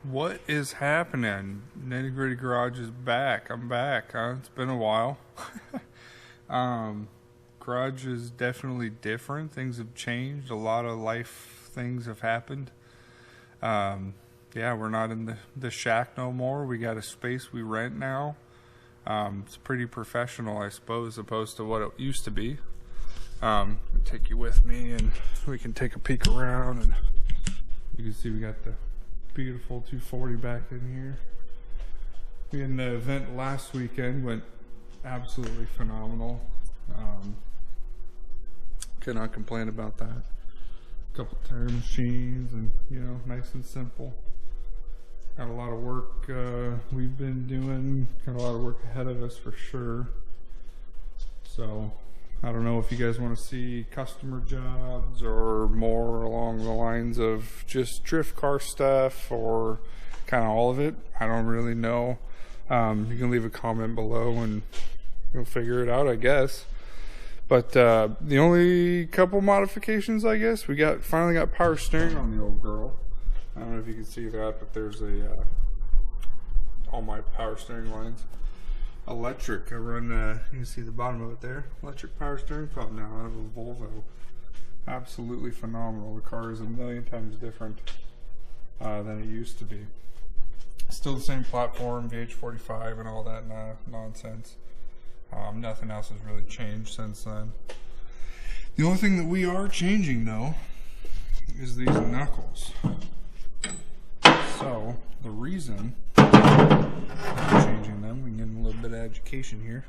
What is happening? Nitty Gritty Garage is back. I'm back. It's been a while. Garage is definitely different. Things have changed. A lot of life things have happened. We're not in the shack no more. We got a space we rent now. It's pretty professional, I suppose, opposed to what it used to be. I'll take you with me and we can take a peek around, and you can see we got the beautiful 240 back in here. We had an event last weekend, went absolutely phenomenal. Cannot complain about that. A couple tire machines, and nice and simple. Got a lot of work we've been doing, got a lot of work ahead of us for sure. So I don't know if you guys want to see customer jobs or more along the lines of just drift car stuff or kind of all of it. I don't really know. You can leave a comment below and we'll figure it out, I guess. But the only couple modifications, I guess, we finally got power steering on the old girl. I don't know if you can see that, but there's all my power steering lines. Electric. I run, you can see the bottom of it there. Electric power steering pump now out of a Volvo. Absolutely phenomenal. The car is a million times different than it used to be. Still the same platform, VH45 and all that nonsense. Nothing else has really changed since then. The only thing that we are changing though is these knuckles. So the reason I'm changing them, we can get a little bit of education here,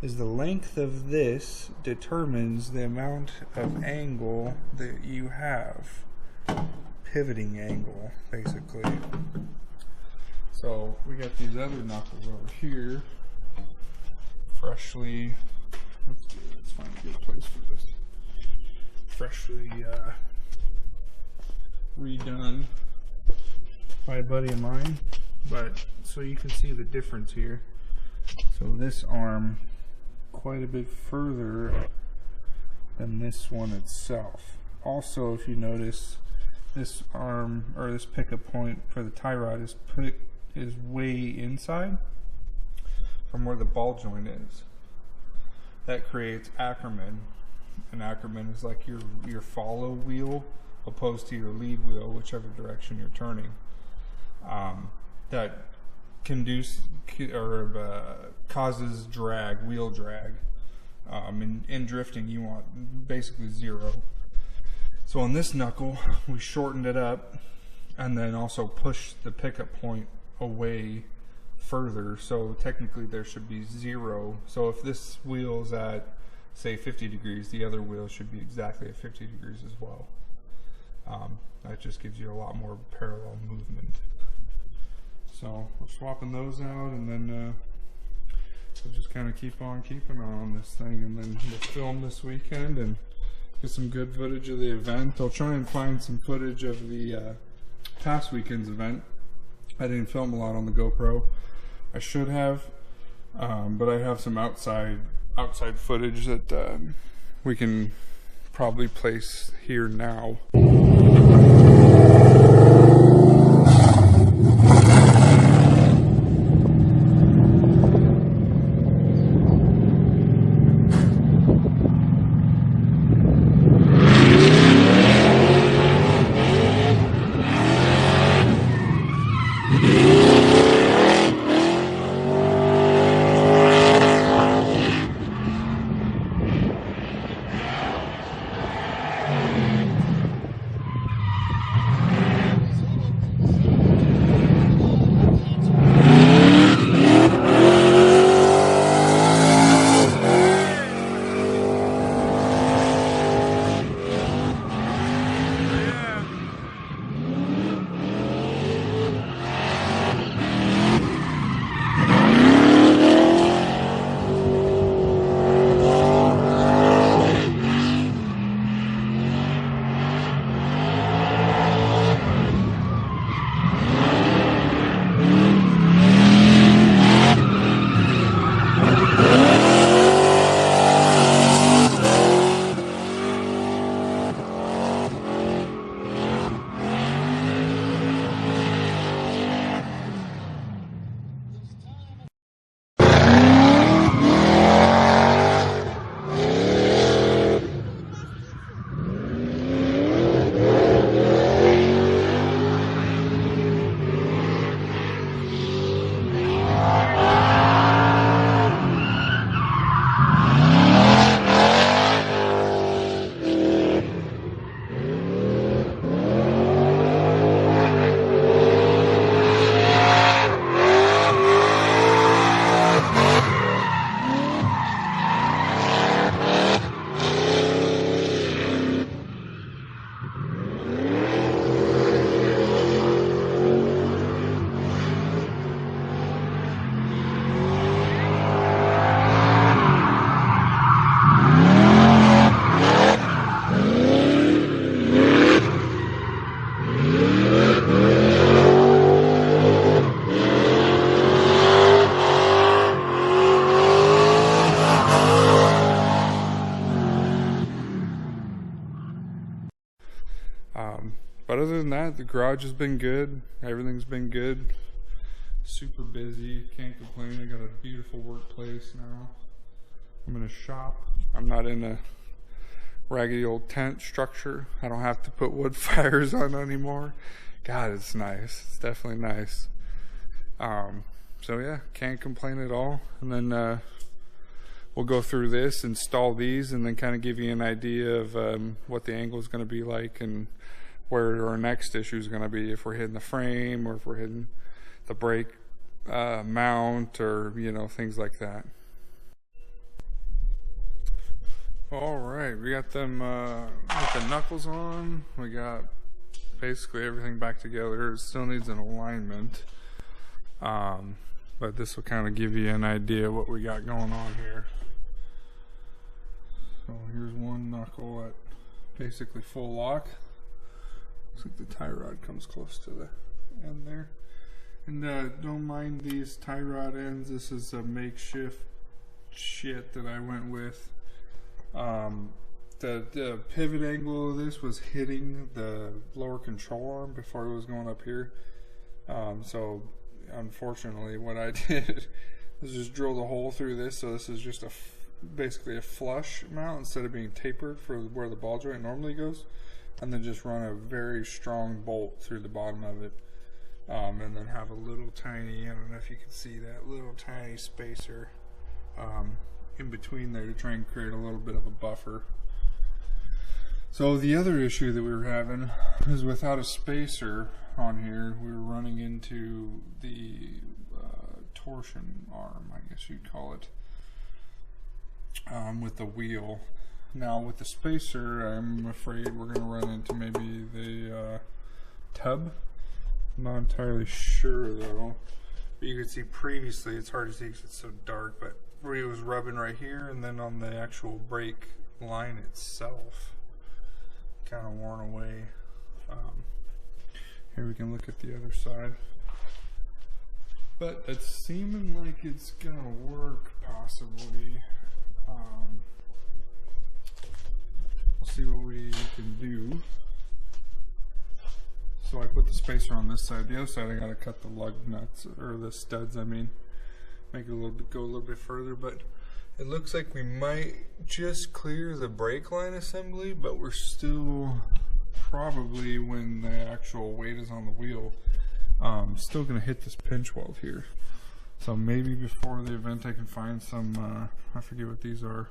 is the length of this determines the amount of angle that you have. Pivoting angle, basically. So we got these other knuckles over here, freshly, let's find a good place for this, freshly redone by a buddy of mine. But so you can see the difference here. So this arm quite a bit further than this one itself. Also, if you notice, this arm or this pickup point for the tie rod is way inside from where the ball joint is. That creates Ackerman, and Ackerman is like your follow wheel opposed to your lead wheel, whichever direction you're turning. That causes drag, wheel drag. In drifting, you want basically zero. So on this knuckle, we shortened it up and then also pushed the pickup point away further. So technically there should be zero. So if this wheel is at, say, 50 degrees, the other wheel should be exactly at 50 degrees as well. That just gives you a lot more parallel movement. So we're swapping those out, and then we'll just kind of keep on keeping on this thing, and then we'll film this weekend and get some good footage of the event. I'll try and find some footage of the past weekend's event. I didn't film a lot on the GoPro. I should have, but I have some outside footage that we can probably place here now. the garage has been good. Everything's been good. Super busy. Can't complain. I got a beautiful workplace now. I'm in a shop. I'm not in a raggedy old tent structure. I don't have to put wood fires on anymore. God, it's nice. It's definitely nice. So yeah, can't complain at all. And then we'll go through this, install these, and then kind of give you an idea of what the angle is going to be like and where our next issue is going to be, if we're hitting the frame or if we're hitting the brake mount, or things like that. All right, we got them with the knuckles on. We got basically everything back together. It still needs an alignment, but this will kind of give you an idea what we got going on here. So here's one knuckle at basically full lock. Looks like the tie rod comes close to the end there. And don't mind these tie rod ends. This is a makeshift shit that I went with. The pivot angle of this was hitting the lower control arm before it was going up here. So unfortunately what I did was just drill the hole through this. So this is just basically a flush mount instead of being tapered for where the ball joint normally goes. And then just run a very strong bolt through the bottom of it. And then have a little tiny, I don't know if you can see that, little tiny spacer in between there to try and create a little bit of a buffer. So the other issue that we were having is without a spacer on here, we were running into the torsion arm, I guess you'd call it, with the wheel. Now with the spacer, I'm afraid we're going to run into maybe the tub. I'm not entirely sure though. But you can see previously, it's hard to see because it's so dark, but where it was rubbing right here, and then on the actual brake line itself, kind of worn away. Here we can look at the other side. But it's seeming like it's going to work possibly. We'll see what we can do. So I put the spacer on this side. The other side I gotta cut the lug nuts, or the studs I mean. Make it go a little bit further, but it looks like we might just clear the brake line assembly, but we're still probably, when the actual weight is on the wheel, still gonna hit this pinch weld here. So maybe before the event I can find some, I forget what these are,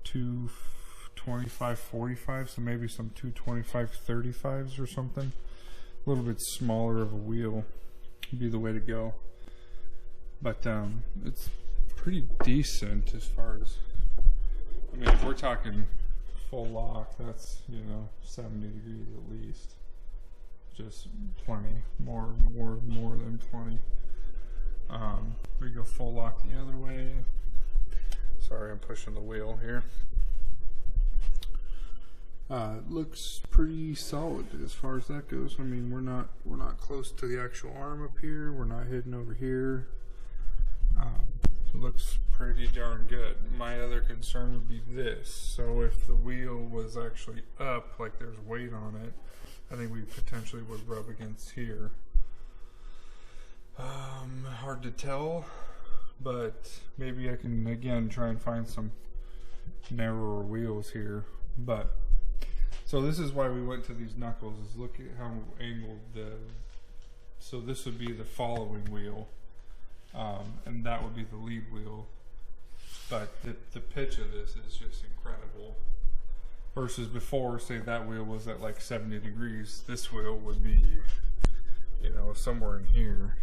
225/45, so maybe some 225/35s or something. A little bit smaller of a wheel would be the way to go. But it's pretty decent as far as, I mean, if we're talking full lock, that's 70 degrees at least. Just plenty, more than 20. We go full lock the other way. Sorry, I'm pushing the wheel here. Looks pretty solid as far as that goes. I mean, we're not close to the actual arm up here. We're not hidden over here. It looks pretty darn good. My other concern would be this. So if the wheel was actually up, like there's weight on it, I think we potentially would rub against here. Hard to tell, but maybe I can again try and find some narrower wheels here. But so this is why we went to these knuckles, is look at how angled so this would be the following wheel, and that would be the lead wheel. But the pitch of this is just incredible. Versus before, say that wheel was at like 70 degrees, this wheel would be, somewhere in here.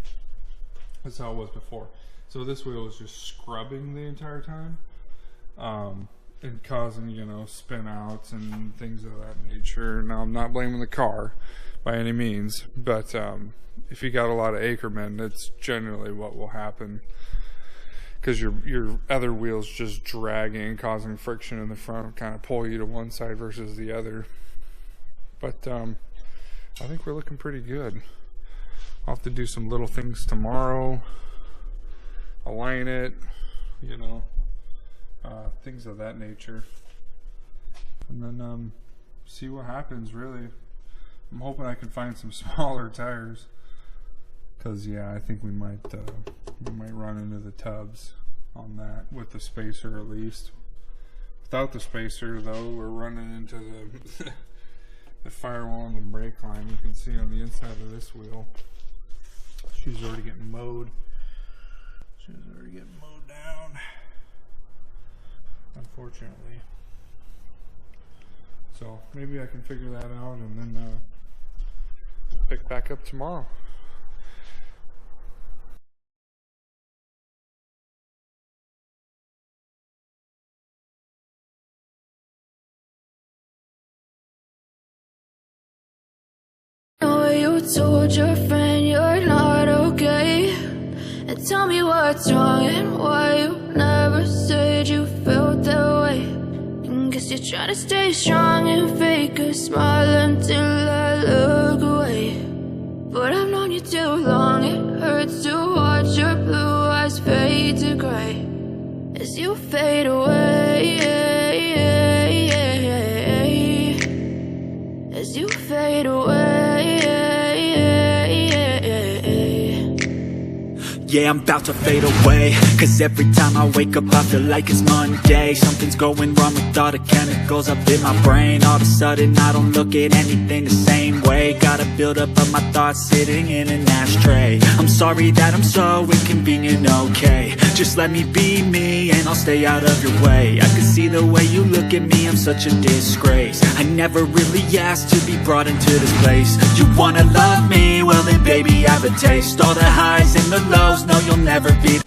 That's how it was before. So this wheel was just scrubbing the entire time. And causing, spin outs and things of that nature. Now, I'm not blaming the car by any means, but if you got a lot of Ackerman, that's generally what will happen, because your other wheel's just dragging, causing friction in the front, kind of pull you to one side versus the other. But I think we're looking pretty good. I'll have to do some little things tomorrow, align it, things of that nature, and then see what happens. Really, I'm hoping I can find some smaller tires. Cause yeah, I think we might run into the tubs on that with the spacer at least. Without the spacer though, we're running into the the firewall and the brake line. You can see on the inside of this wheel. She's already getting mowed. She's already getting mowed down, unfortunately. So maybe I can figure that out and then pick back up tomorrow. You told your friend you're not okay, and tell me what's wrong and why you never said you felt that way. And guess you're trying to stay strong and fake a smile until I look away. But I've known you too long, it hurts to watch your blue eyes fade to gray as you fade away, as you fade away. Yeah, I'm about to fade away, cause every time I wake up I feel like it's Monday. Something's going wrong with all the chemicals up in my brain. All of a sudden I don't look at anything the same way. Got a buildup of my thoughts sitting in an ashtray. I'm sorry that I'm so inconvenient, okay. Just let me be me and I'll stay out of your way. I can see the way you look at me, I'm such a disgrace. I never really asked to be brought into this place. You wanna love me? Well then baby I have a taste. All the highs and the lows, no you'll never be.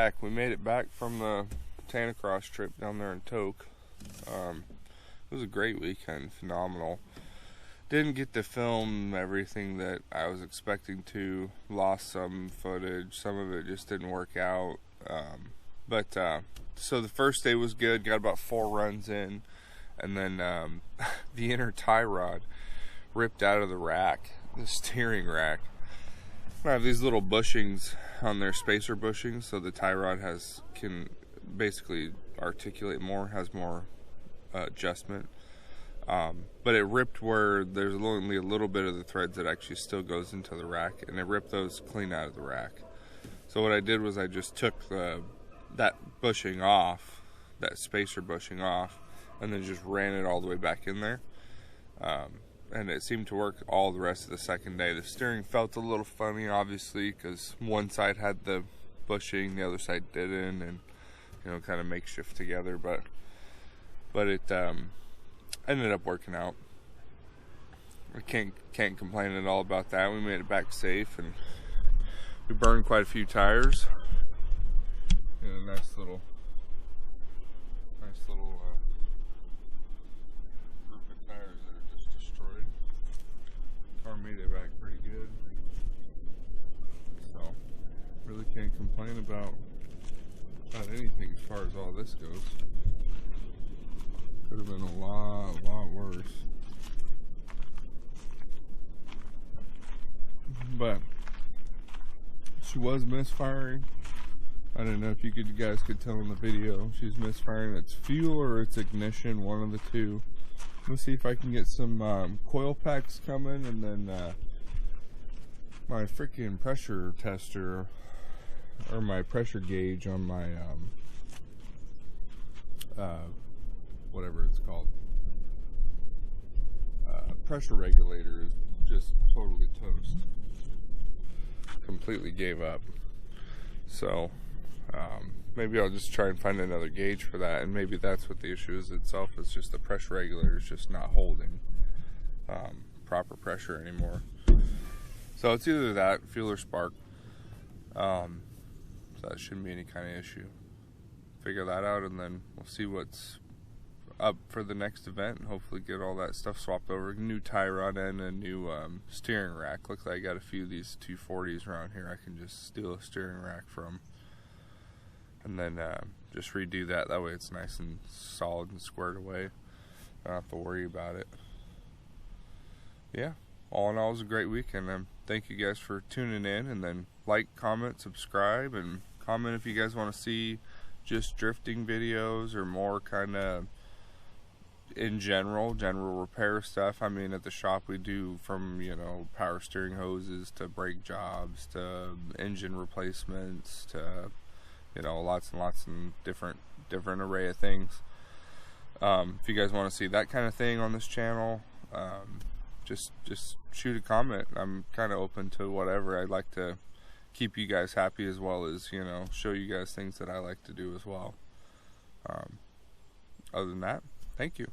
back. We made it back from the tanacross trip down there in Toke. It was a great weekend, phenomenal. Didn't get to film everything that I was expecting to. Lost some footage. Some of it just didn't work out. So the first day was good. Got about 4 runs in, and then the inner tie rod ripped out of the rack, the steering rack. I have these little bushings on their spacer bushings, so the tie rod can basically articulate more, has more adjustment. But it ripped where there's only a little bit of the threads that actually still goes into the rack, and it ripped those clean out of the rack. So what I did was I just took that bushing off, that spacer bushing off, and then just ran it all the way back in there. And it seemed to work all the rest of the second day. The steering felt a little funny, obviously, because one side had the bushing, the other side didn't, and kind of makeshift together. But it ended up working out. I can't complain at all about that. We made it back safe, and we burned quite a few tires. Nice little group of tires that are just destroyed. Car made it back pretty good, so really can't complain about anything as far as all this goes. Could have been a lot worse, but she was misfiring. I don't know if you guys could tell in the video. She's misfiring. It's fuel or it's ignition, one of the two. Let's see if I can get some coil packs coming, and then my freaking pressure tester, or my pressure gauge on my whatever it's called, pressure regulator is just totally toast. Completely gave up. So maybe I'll just try and find another gauge for that, and maybe that's what the issue is itself. It's just the pressure regulator is just not holding proper pressure anymore. So it's either that, fuel or spark. So that shouldn't be any kind of issue. Figure that out, and then we'll see what's up for the next event, and hopefully get all that stuff swapped over. New tie rod and a new steering rack. Looks like I got a few of these 240s around here I can just steal a steering rack from, and then just redo that. That way it's nice and solid and squared away. I don't have to worry about it. Yeah, all in all, it was a great weekend. Thank you guys for tuning in, and then like, comment, subscribe, and comment if you guys want to see just drifting videos or more kind of in general repair stuff. I mean, at the shop we do from power steering hoses to brake jobs to engine replacements to lots and lots and different array of things. If you guys want to see that kind of thing on this channel, just shoot a comment. I'm kind of open to whatever. I'd like to keep you guys happy, as well as show you guys things that I like to do as well. Other than that, thank you.